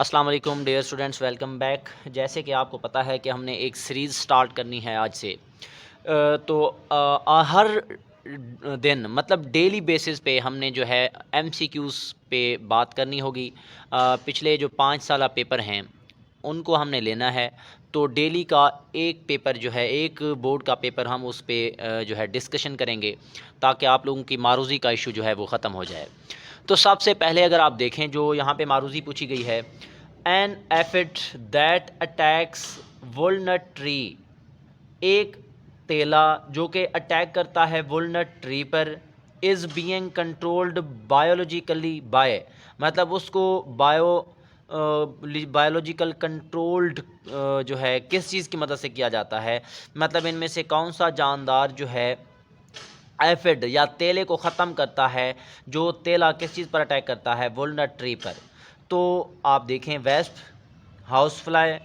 अस्सलाम वालेकुम dear students, welcome back. जैसे कि आपको पता है कि हमने एक सीरीज़ स्टार्ट करनी है आज से। हर दिन मतलब डेली बेसिस पे हमने जो है एमसीक्यूज़ पे बात करनी होगी। पिछले जो 5 साल पेपर हैं उनको हमने लेना है। तो डेली का एक पेपर जो है, एक बोर्ड का पेपर हम उस पे जो है डिस्कशन करेंगे, ताकि आप लोगों की मारूज़ी का इशू जो है वो ख़त्म हो जाए। तो सबसे पहले अगर आप देखें जो यहाँ पे मारूज़ी पूछी गई है, an aphid that attacks walnut tree, एक तेला जो कि अटैक करता है वुलनट ट्री पर, is being controlled biologically by, मतलब उसको बायोलॉजिकल कंट्रोल्ड जो है किस चीज़ की मदद से किया जाता है। मतलब इनमें से कौन सा जानदार जो है एफिड या तेले को ख़त्म करता है, जो तेला किस चीज़ पर अटैक करता है, वुलनट ट्री पर। तो आप देखें wasp, house fly,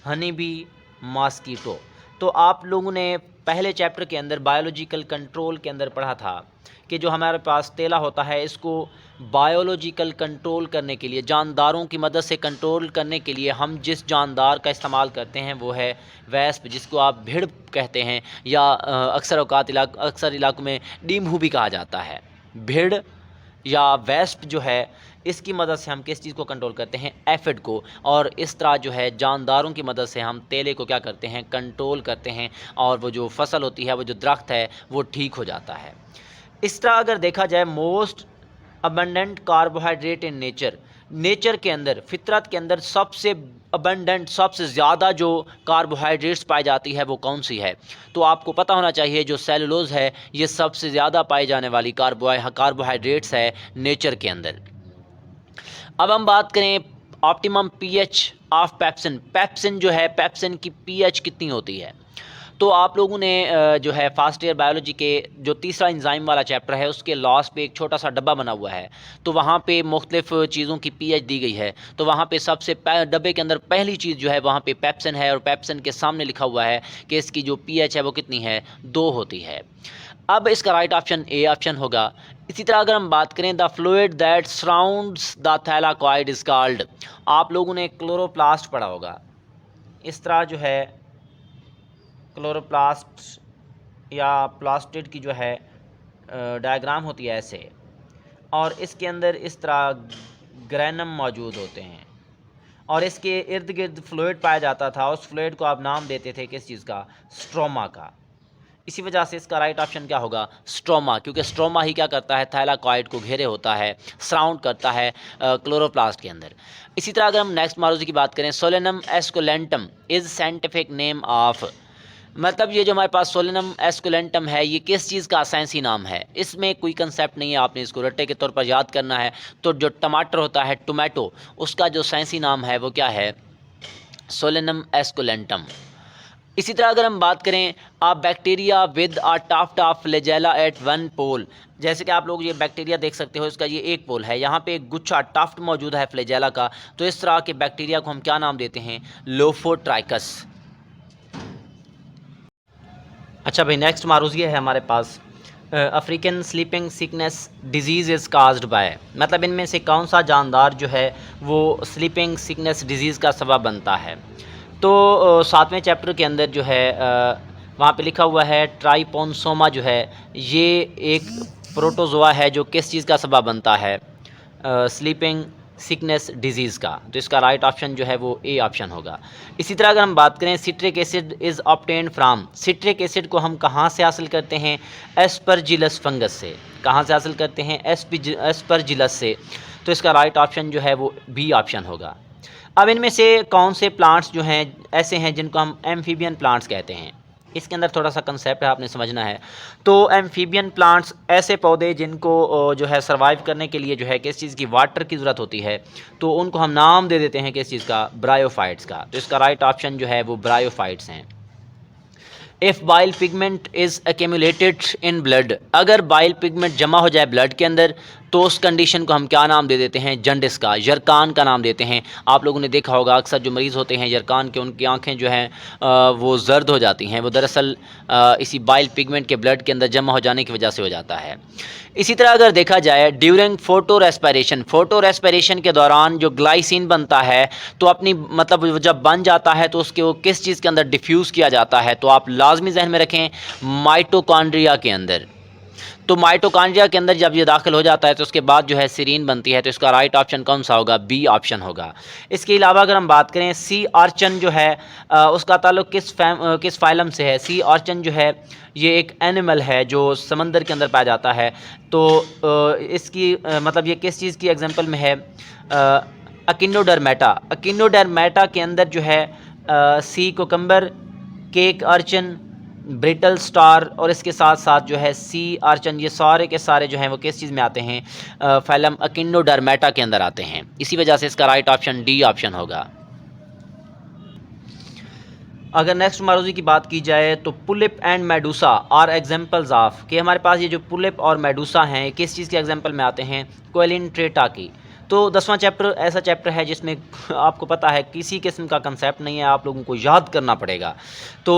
honey bee, mosquito. तो आप लोगों ने पहले चैप्टर के अंदर बायोलॉजिकल कंट्रोल के अंदर पढ़ा था कि जो हमारे पास तेला होता है इसको बायोलॉजिकल कंट्रोल करने के लिए, जानदारों की मदद से कंट्रोल करने के लिए हम जिस जानदार का इस्तेमाल करते हैं वो है वेस्प, जिसको आप भिड़ कहते हैं, या अक्सर इलाकों में डीमू भी कहा जाता है। भिड़ या वेस्प जो है, इसकी मदद से हम किस चीज़ को कंट्रोल करते हैं, एफिड को। और इस तरह जो है जानदारों की मदद से हम तेले को क्या करते हैं, कंट्रोल करते हैं, और वो जो फसल होती है, वो जो दरख्त है, वो ठीक हो जाता है। इस तरह अगर देखा जाए, most abundant carbohydrate in nature, nature के अंदर, फितरत के अंदर सबसे अबंडेंट, सबसे ज़्यादा जो कार्बोहाइड्रेट्स पाई जाती है वो कौन सी है? तो आपको पता होना चाहिए जो सेलुलोज है ये सबसे ज़्यादा पाई जाने वाली कार्बोहाइड्रेट्स है नेचर के अंदर। अब हम बात करें optimum pH of pepsin. Pepsin जो है, पेप्सिन की पीएच कितनी होती है? तो आप लोगों ने जो है फर्स्ट ईयर बायोलॉजी के जो तीसरा इंजाइम वाला चैप्टर है उसके लास्ट पे एक छोटा सा डब्बा बना हुआ है, तो वहाँ पे मुख्तलिफ चीज़ों की पीएच दी गई है। तो वहाँ पे सबसे डब्बे के अंदर पहली चीज़ जो है वहाँ पे पेप्सिन है, और पेप्सिन के सामने लिखा हुआ है कि इसकी जो पीएच है वो कितनी है, 2 होती है। अब इसका राइट ऑप्शन ए ऑप्शन होगा। इसी तरह अगर हम बात करें, the fluid that surrounds the thylakoid is called, आप लोगों ने क्लोरोप्लास्ट पढ़ा होगा। इस तरह जो है क्लोरोप्लास्ट या प्लास्टिड की जो है डायग्राम होती है ऐसे, और इसके अंदर इस तरह ग्रैनम मौजूद होते हैं, और इसके इर्द गिर्द फ्लूइड पाया जाता था। उस फ्लूइड को आप नाम देते थे किस चीज़ का, स्ट्रोमा का। इसी वजह से इसका राइट ऑप्शन क्या होगा, स्ट्रोमा, क्योंकि स्ट्रोमा ही क्या करता है, थैलाकॉइड को घेरे होता है, सराउंड करता है क्लोरोप्लास्ट के अंदर। इसी तरह अगर हम नेक्स्ट मारूजी की बात करें, Solanum esculentum is scientific name of, मतलब ये जो हमारे पास सोलेनम एस्कुलेंटम है ये किस चीज़ का साइंसी नाम है? इसमें कोई कंसेप्ट नहीं है, आपने इसको रट्टे के तौर पर याद करना है। तो जो टमाटर होता है, टोमेटो, उसका जो साइंसी नाम है वो क्या है, सोलेनम एस्कुलेंटम। इसी तरह अगर हम बात करें, आप bacteria with a tuft of flagella at one pole, जैसे कि आप लोग ये बैक्टीरिया देख सकते हो, इसका ये एक पोल है, यहाँ पे एक गुच्छा टाफ्ट मौजूद है फ्लैजेला का। तो इस तरह के बैक्टीरिया को हम क्या नाम देते हैं, लोफोट्राइकस। अच्छा भाई, नेक्स्ट मारूज़ ये है हमारे पास, African sleeping sickness disease is caused by, मतलब इनमें से कौन सा जानदार जो है वो स्लीपिंग सिकनेस डिजीज़ का सबब बनता है? तो 7वें चैप्टर के अंदर जो है वहाँ पे लिखा हुआ है ट्राइपोन्सोमा जो है ये एक प्रोटोजोआ है जो किस चीज़ का सबब बनता है, स्लीपिंग सिकनेस डिजीज़ का। तो इसका राइट ऑप्शन जो है वो ए ऑप्शन होगा। इसी तरह अगर हम बात करें, citric acid is obtained from, citric acid को हम कहाँ से हासिल करते हैं, एस्परजिलस फंगस से। कहाँ से हासिल करते हैं, एस्परजिलस से। तो इसका राइट ऑप्शन जो है वो बी ऑप्शन होगा। अब इनमें से कौन से प्लांट्स जो हैं ऐसे हैं जिनको हम एम्फीबियन प्लांट्स कहते हैं, इसके अंदर थोड़ा सा कंसेप्ट है, आपने समझना है। तो एम्फीबियन प्लांट्स ऐसे पौधे जिनको जो है सर्वाइव करने के लिए जो है किस चीज़ की, वाटर की ज़रूरत होती है, तो उनको हम नाम दे देते हैं किस चीज़ का, ब्रायोफाइट्स का। तो इसका राइट ऑप्शन जो है वो ब्रायोफाइट्स हैं। If bile pigment is accumulated in blood, अगर बाइल पिगमेंट जमा हो जाए ब्लड के अंदर तो उस कंडीशन को हम क्या नाम दे देते हैं, जंडिस का, यरकान का नाम देते हैं। आप लोगों ने देखा होगा अक्सर जो मरीज़ होते हैं यरकान के, उनकी आंखें जो हैं वो जर्द हो जाती हैं, वो दरअसल इसी बाइल पिगमेंट के ब्लड के अंदर जमा हो जाने की वजह से हो जाता है। इसी तरह अगर देखा जाए ड्यूरिंग फोटो रेस्पिरेशन के दौरान जो ग्लाइसिन बनता है, तो अपनी मतलब जब बन जाता है तो उसके वो किस चीज़ के अंदर डिफ्यूज़ किया जाता है, तो आप लाजमी जहन में रखें माइटोकॉन्ड्रिया के अंदर। तो माइटोकॉन्ड्रिया के अंदर जब ये दाखिल हो जाता है तो उसके बाद जो है सीरीन बनती है, तो इसका राइट ऑप्शन कौन सा होगा, बी ऑप्शन होगा। इसके अलावा अगर हम बात करें सी आर्चन जो है उसका ताल्लुक किस फाइलम से है। सी आर्चन जो है ये एक एनिमल है जो समंदर के अंदर पाया जाता है। तो इसकी मतलब ये किस चीज़ की एग्जांपल में है, अकिनोडर्मेटा के अंदर जो है सी कोकम्बर, केक अर्चन, ब्रिटल स्टार और इसके साथ साथ जो है सी आर्चन, ये सारे के सारे जो हैं वो किस चीज़ में आते हैं, फाइलम अकिनोडर्मेटा के अंदर आते हैं। इसी वजह से इसका राइट ऑप्शन डी ऑप्शन होगा। अगर नेक्स्ट मारूजी की बात की जाए तो polyp and medusa are examples of, कि हमारे पास ये जो पुलिप और मेडूसा हैं किस चीज़ के एग्जांपल में आते हैं, कोएलिन्ट्रेटा की। तो 10वां चैप्टर ऐसा चैप्टर है जिसमें आपको पता है किसी किस्म का कंसेप्ट नहीं है, आप लोगों को याद करना पड़ेगा। तो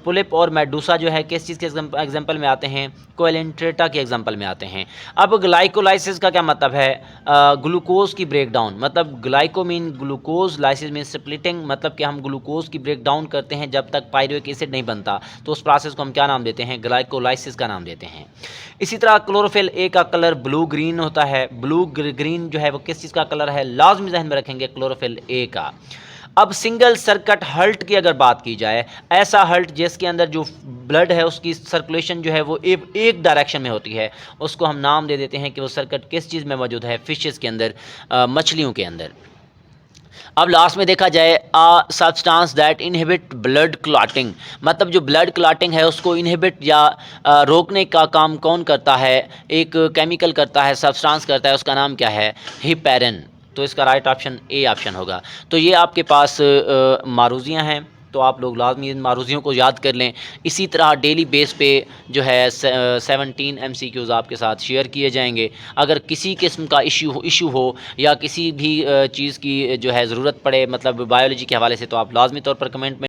पुलिप और मेडूसा जो है किस चीज़ के एग्जांपल में आते हैं, कोएलिन्ट्रेटा के एग्जांपल में आते हैं। अब ग्लाइकोलाइसिस का क्या मतलब है, ग्लूकोज की ब्रेकडाउन, मतलब glyco mean glucose, lysis mean splitting, मतलब कि हम ग्लूकोज की ब्रेकडाउन करते हैं जब तक पायरुविक एसिड नहीं बनता, तो उस प्रोसेस को हम क्या नाम देते हैं, ग्लाइकोलाइसिस का नाम देते हैं। इसी तरह क्लोरोफिल ए का कलर ब्लू ग्रीन होता है। ब्लू ग्रीन जो है वो किस चीज़ का कलर है, लाजमी जहन में रखेंगे क्लोरोफिल ए का। अब सिंगल सर्किट हल्ट की अगर बात की जाए, ऐसा हल्ट जिसके अंदर जो ब्लड है उसकी सर्कुलेशन जो है वो एक डायरेक्शन में होती है, उसको हम नाम दे देते हैं कि वो सर्किट किस चीज़ में मौजूद है, फिशेस के अंदर, मछलियों के अंदर। अब लास्ट में देखा जाए substance that inhibit blood clotting, मतलब जो ब्लड क्लॉटिंग है उसको इनहिबिट या रोकने का काम कौन करता है, एक केमिकल करता है, सब्सटेंस करता है, उसका नाम क्या है, हिपेरिन। तो इसका राइट ऑप्शन ए ऑप्शन होगा। तो ये आपके पास मारूजियाँ हैं, तो आप लोग लाजमी इन मारूजियों को याद कर लें। इसी तरह डेली बेस पे जो है 17 MCQs आपके साथ शेयर किए जाएंगे। अगर किसी किस्म का इशू हो या किसी भी चीज़ की जो है ज़रूरत पड़े, मतलब बायोलॉजी के हवाले से, तो आप लाजमी तौर पर कमेंट में